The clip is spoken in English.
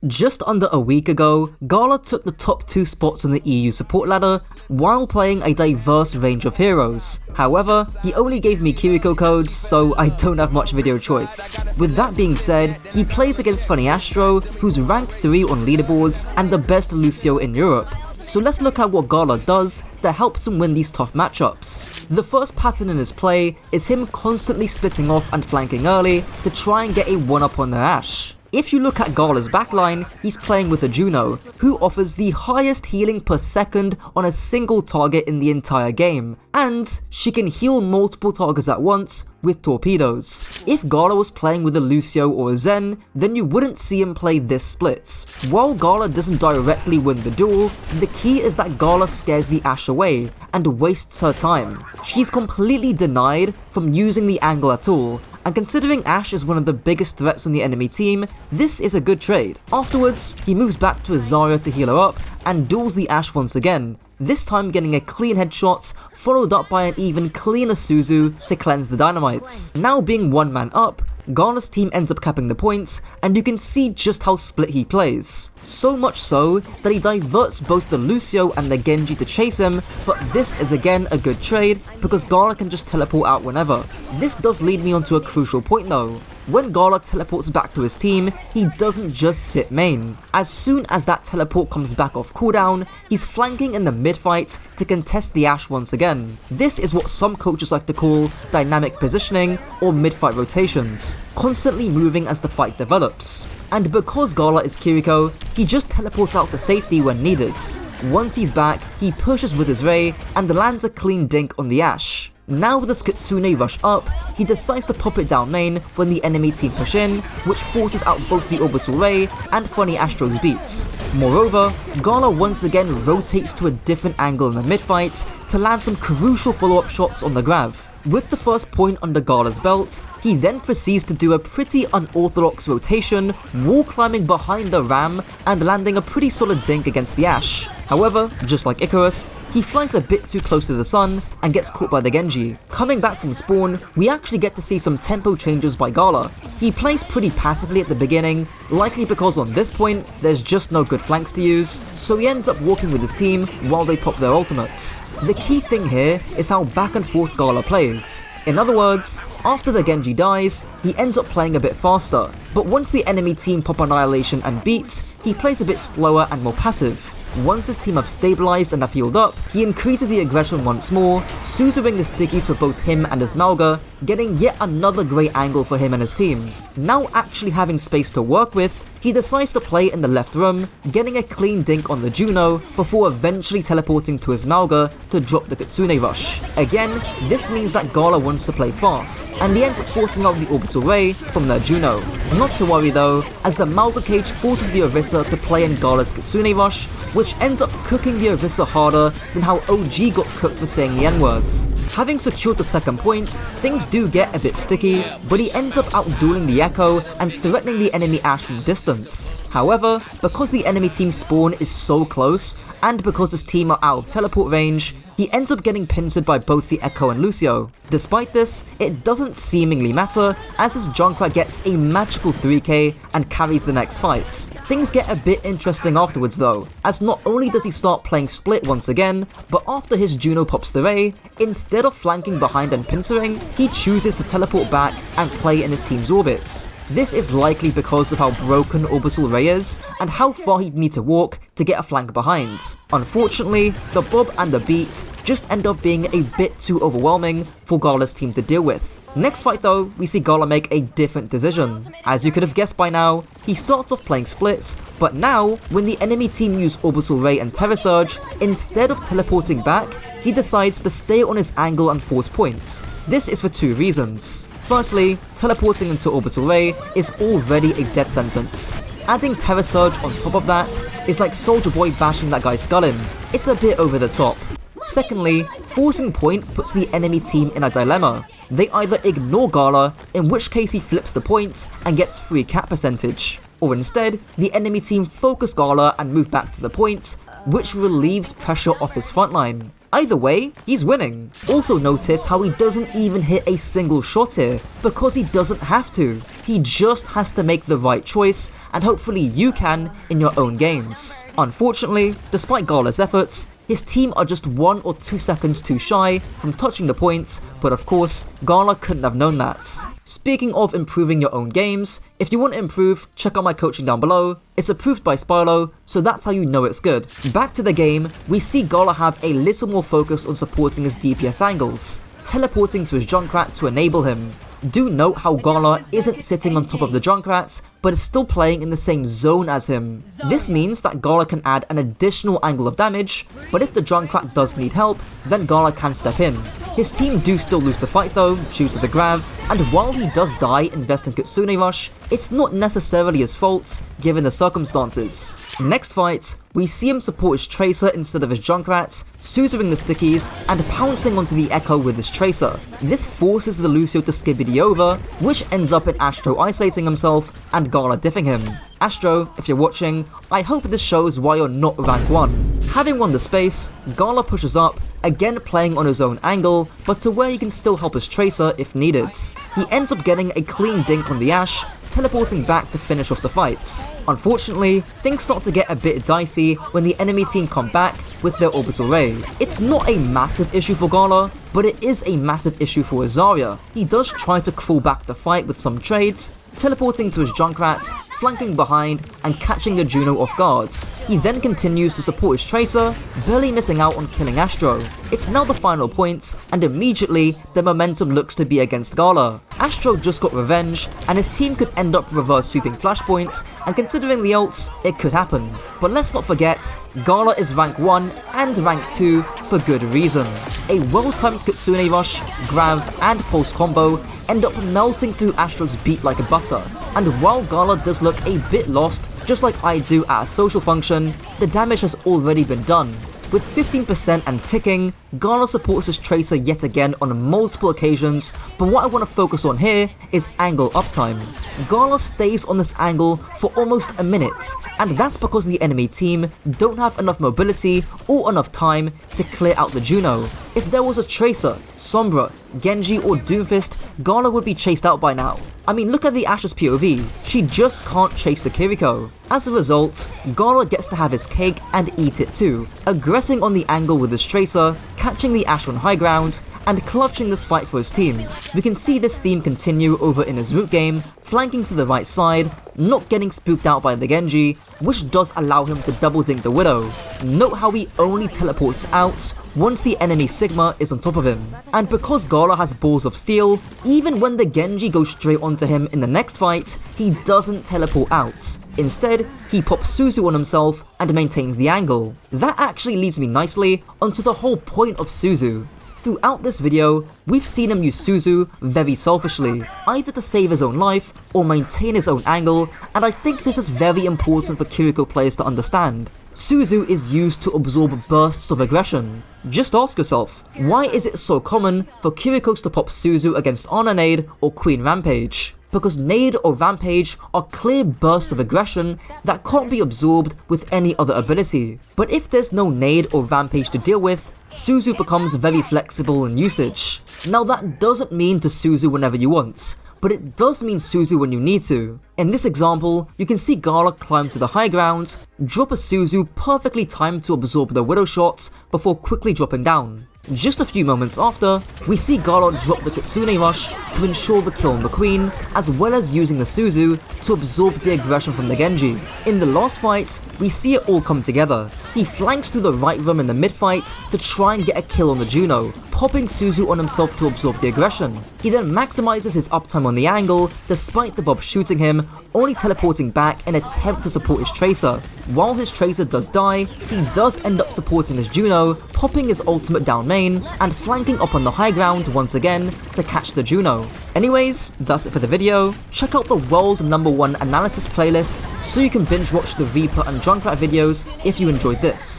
Just under a week ago, Gala took the top 2 spots on the EU support ladder while playing a diverse range of heroes. However, he only gave me Kiriko codes, so I don't have much video choice. With that being said, he plays against Funny Astro, who's ranked 3 on leaderboards and the best Lucio in Europe. So let's look at what Gala does that helps him win these tough matchups. The first pattern in his play is him constantly splitting off and flanking early to try and get a 1-up on the Ashe. If you look at Gala's backline, he's playing with a Juno, who offers the highest healing per second on a single target in the entire game, and she can heal multiple targets at once with torpedoes. If Gala was playing with a Lucio or a Zen, then you wouldn't see him play this split. While Gala doesn't directly win the duel, the key is that Gala scares the Ashe away and wastes her time. She's completely denied from using the angle at all, and considering Ashe is one of the biggest threats on the enemy team, this is a good trade. Afterwards, he moves back to his Zarya to heal her up and duels the Ashe once again, this time getting a clean headshot followed up by an even cleaner Suzu to cleanse the dynamites. Now being one man up, Gala's team ends up capping the points, and you can see just how split he plays. So much so that he diverts both the Lucio and the Genji to chase him, but this is again a good trade because Gala can just teleport out whenever. This does lead me onto a crucial point though. When Gala teleports back to his team, he doesn't just sit main. As soon as that teleport comes back off cooldown, he's flanking in the mid-fight to contest the Ashe once again. This is what some coaches like to call dynamic positioning or mid-fight rotations, constantly moving as the fight develops. And because Gala is Kiriko, he just teleports out to safety when needed. Once he's back, he pushes with his Ray and lands a clean dink on the Ashe. Now with his Kitsune rush up, he decides to pop it down main when the enemy team push in, which forces out both the Orbital Ray and Funny Astro's beats. Moreover, Gala once again rotates to a different angle in the mid-fight to land some crucial follow-up shots on the Grav. With the first point under Gala's belt, he then proceeds to do a pretty unorthodox rotation, wall climbing behind the Ram and landing a pretty solid dink against the Ashe. However, just like Icarus, he flies a bit too close to the sun and gets caught by the Genji. Coming back from spawn, we actually get to see some tempo changes by Gala. He plays pretty passively at the beginning, likely because on this point, there's just no good flanks to use, so he ends up walking with his team while they pop their ultimates. The key thing here is how back and forth Gala plays. In other words, after the Genji dies, he ends up playing a bit faster, but once the enemy team pop Annihilation and beats, he plays a bit slower and more passive. Once his team have stabilized and have healed up, he increases the aggression once more, Suzuing the stickies for both him and his Malga, getting yet another great angle for him and his team. Now actually having space to work with, he decides to play in the left room, getting a clean dink on the Juno before eventually teleporting to his Malga to drop the Kitsune rush. Again, this means that Gala wants to play fast, and he ends up forcing out the Orbital Ray from their Juno. Not to worry though, as the Malga cage forces the Orisa to play in Gala's Kitsune rush, which ends up cooking the Orisa harder than how OG got cooked for saying the N-words. Having secured the second point, things do get a bit sticky, but he ends up outdueling the Echo and threatening the enemy Ashe from distance. However, because the enemy team spawn is so close, and because his team are out of teleport range, he ends up getting pincered by both the Echo and Lucio. Despite this, it doesn't seemingly matter, as his Junkrat gets a magical 3k and carries the next fight. Things get a bit interesting afterwards though, as not only does he start playing split once again, but after his Juno pops the Ray, instead of flanking behind and pincering, he chooses to teleport back and play in his team's orbits. This is likely because of how broken Orbital Ray is, and how far he'd need to walk to get a flank behind. Unfortunately, the Bob and the Beat just end up being a bit too overwhelming for Gala's team to deal with. Next fight though, we see Gala make a different decision. As you could have guessed by now, he starts off playing splits, but now, when the enemy team use Orbital Ray and Terra Surge, instead of teleporting back, he decides to stay on his angle and force points. This is for 2 reasons. Firstly, teleporting into Orbital Ray is already a death sentence. Adding Terra Surge on top of that is like Soldier Boy bashing that guy's skull in. It's a bit over the top. Secondly, forcing point puts the enemy team in a dilemma. They either ignore Gala, in which case he flips the point and gets free cap percentage, or instead, the enemy team focus Gala and move back to the point, which relieves pressure off his frontline. Either way, he's winning. Also notice how he doesn't even hit a single shot here, because he doesn't have to. He just has to make the right choice, and hopefully you can in your own games. Unfortunately, despite Gala's efforts, his team are just 1 or 2 seconds too shy from touching the points, but of course, Gala couldn't have known that. Speaking of improving your own games, if you want to improve, check out my coaching down below. It's approved by Spylo, so that's how you know it's good. Back to the game, we see Gala have a little more focus on supporting his DPS angles, teleporting to his Junkrat to enable him. Do note how Gala isn't sitting on top of the Junkrat, but is still playing in the same zone as him. This means that Gala can add an additional angle of damage, but if the Junkrat does need help, then Gala can step in. His team do still lose the fight though, due to the grab, and while he does die investing Kitsune Rush, it's not necessarily his fault, given the circumstances. Next fight, we see him support his Tracer instead of his Junkrat, Suzuing the stickies, and pouncing onto the Echo with his Tracer. This forces the Lucio to skibidi over, which ends up in Astro isolating himself, and Gala diffing him. Astro, if you're watching, I hope this shows why you're not rank 1. Having won the space, Gala pushes up, again playing on his own angle, but to where he can still help his Tracer if needed. He ends up getting a clean dink on the Ashe, teleporting back to finish off the fight. Unfortunately, things start to get a bit dicey when the enemy team come back with their orbital ray. It's not a massive issue for Gala, but it is a massive issue for Zarya. He does try to crawl back the fight with some trades, teleporting to his Junkrat, flanking behind, and catching the Juno off guard. He then continues to support his Tracer, barely missing out on killing Astro. It's now the final point, and immediately, the momentum looks to be against Gala. Astro just got revenge, and his team could end up reverse sweeping flashpoints, and considering the ults, it could happen. But let's not forget, Gala is rank 1 and rank 2 for good reason. A well-timed Kitsune Rush, grab, and pulse combo end up melting through Astro's beat like butter. And while Gala does look a bit lost, just like I do at a social function, the damage has already been done. With 15% and ticking, Gala supports his Tracer yet again on multiple occasions, but what I want to focus on here is angle uptime. Gala stays on this angle for almost a minute, and that's because the enemy team don't have enough mobility or enough time to clear out the Juno. If there was a Tracer, Sombra, Genji or Doomfist, Gala would be chased out by now. I mean, look at the Ashe's POV, she just can't chase the Kiriko. As a result, Gala gets to have his cake and eat it too, aggressing on the angle with his Tracer, catching the Ashe on high ground, and clutching this fight for his team. We can see this theme continue over in his root game, flanking to the right side, not getting spooked out by the Genji, which does allow him to double dink the Widow. Note how he only teleports out once the enemy Sigma is on top of him. And because Gala has balls of steel, even when the Genji goes straight onto him in the next fight, he doesn't teleport out. Instead, he pops Suzu on himself and maintains the angle. That actually leads me nicely onto the whole point of Suzu. Throughout this video, we've seen him use Suzu very selfishly, either to save his own life or maintain his own angle, and I think this is very important for Kiriko players to understand. Suzu is used to absorb bursts of aggression. Just ask yourself, why is it so common for Kirikos to pop Suzu against Ana Nade or Queen Rampage? Because Nade or Rampage are clear bursts of aggression that can't be absorbed with any other ability. But if there's no Nade or Rampage to deal with, Suzu becomes very flexible in usage. Now that doesn't mean to Suzu whenever you want, but it does mean Suzu when you need to. In this example, you can see Gala climb to the high ground, drop a Suzu perfectly timed to absorb the Widow shot before quickly dropping down. Just a few moments after, we see Gala drop the Kitsune Rush to ensure the kill on the Queen, as well as using the Suzu to absorb the aggression from the Genji. In the last fight, we see it all come together. He flanks through the right room in the mid fight to try and get a kill on the Juno, popping Suzu on himself to absorb the aggression. He then maximizes his uptime on the angle, despite the Bob shooting him, only teleporting back in an attempt to support his Tracer. While his Tracer does die, he does end up supporting his Juno, popping his ultimate down main, and flanking up on the high ground once again to catch the Juno. Anyways, that's it for the video. Check out the world #1 analysis playlist so you can binge watch the Reaper and Junkrat videos if you enjoyed this.